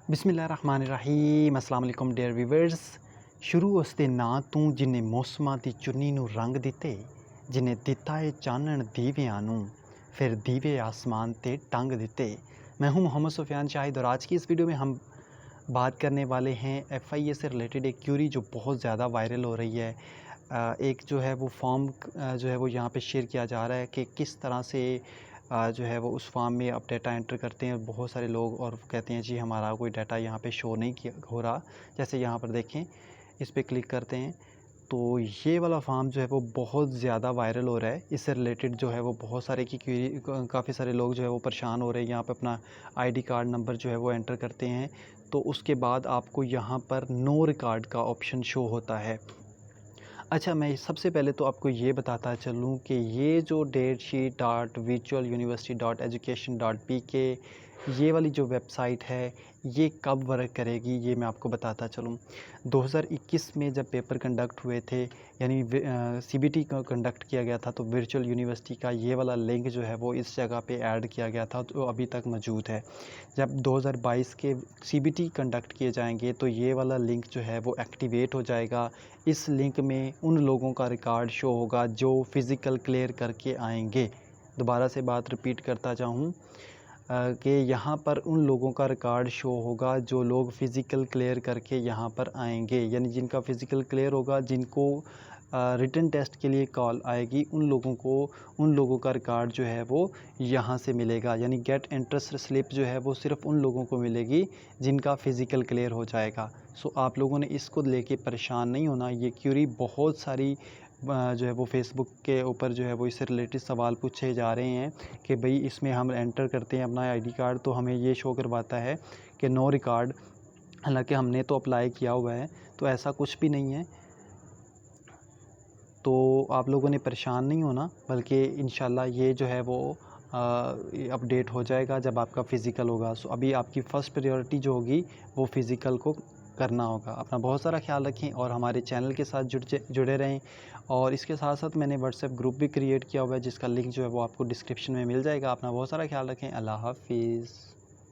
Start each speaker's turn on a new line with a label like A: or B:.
A: बिस्मिल्लाहिर्रहमानिर्रहीम अस्सलाम वालेकुम डियर व्यूअर्स। शुरू उसते ना तू जिन्हें मौसमां दी चुन्नी नू रंग दिते, जिन्हें दिता है चानण दीवियां नू, फिर दीवे आसमान ते टंग दिते। मैं हूं मोहम्मद सुफियान शाहिद और आज की इस वीडियो में हम बात करने वाले हैं FIA से रिलेटेड एक क्यूरी जो बहुत ज़्यादा वायरल हो रही है। एक जो है वो फॉर्म जो है वो यहाँ पे शेयर किया जा रहा है कि किस तरह से जो है वो उस फॉर्म में आप डाटा एंटर करते हैं बहुत सारे लोग और कहते हैं जी हमारा कोई डाटा यहाँ पे शो नहीं किया हो रहा। जैसे यहाँ पर देखें, इस पर क्लिक करते हैं तो ये वाला फॉर्म जो है वो बहुत ज़्यादा वायरल हो रहा है। इससे रिलेटेड जो है वो बहुत सारे की क्वेरी, काफ़ी सारे लोग जो है वो परेशान हो रहे हैं। यहाँ पे अपना ID कार्ड नंबर जो है वो एंटर करते हैं तो उसके बाद आपको यहाँ पर नो रिकॉर्ड का ऑप्शन शो होता है। अच्छा, मैं सबसे पहले तो आपको ये बताता चलूँ कि ये जो dateSheet.virtualuniversity.education.pk ये वाली जो वेबसाइट है ये कब वर्क करेगी ये मैं आपको बताता चलूँ। 2021 में जब पेपर कंडक्ट हुए थे यानी CBT का कंडक्ट किया गया था तो वर्चुअल यूनिवर्सिटी का ये वाला लिंक जो है वो इस जगह पे ऐड किया गया था तो अभी तक मौजूद है। जब 2022 के CBT कंडक्ट किए जाएंगे तो ये वाला लिंक जो है वो एक्टिवेट हो जाएगा। इस लिंक में उन लोगों का रिकॉर्ड शो होगा जो फ़िज़िकल क्लियर करके आएंगे। दोबारा से बात रिपीट करता जाऊँ कि यहाँ पर उन लोगों का रिकॉर्ड शो होगा जो लोग फ़िज़िकल क्लियर करके यहाँ पर आएंगे, यानी जिनका फ़िज़िकल क्लियर होगा, जिनको रिटन टेस्ट के लिए कॉल आएगी, उन लोगों का रिकॉर्ड जो है वो यहाँ से मिलेगा। यानी गेट एंट्रेंस स्लिप जो है वो सिर्फ़ उन लोगों को मिलेगी जिनका फ़िज़िकल क्लियर हो जाएगा। सो आप लोगों ने इसको लेके परेशान नहीं होना। ये क्यूरी बहुत सारी जो है वो फ़ेसबुक के ऊपर जो है वो इससे रिलेटेड सवाल पूछे जा रहे हैं कि भाई इसमें हम एंटर करते हैं अपना ID कार्ड तो हमें ये शो करवाता है कि नो रिकॉर्ड, हालांकि हमने तो अप्लाई किया हुआ है। तो ऐसा कुछ भी नहीं है। तो आप लोगों ने परेशान नहीं होना, बल्कि इंशाल्लाह ये जो है वो अपडेट हो जाएगा जब आपका फ़िज़िकल होगा। सो अभी आपकी फ़र्स्ट प्रायोरिटी जो होगी वो फ़िज़िकल को करना होगा। अपना बहुत सारा ख्याल रखें और हमारे चैनल के साथ जुड़े रहें। और इसके साथ साथ मैंने व्हाट्सएप ग्रुप भी क्रिएट किया हुआ है जिसका लिंक जो है वो आपको डिस्क्रिप्शन में मिल जाएगा। अपना बहुत सारा ख्याल रखें। अल्लाह हाफ़िज़।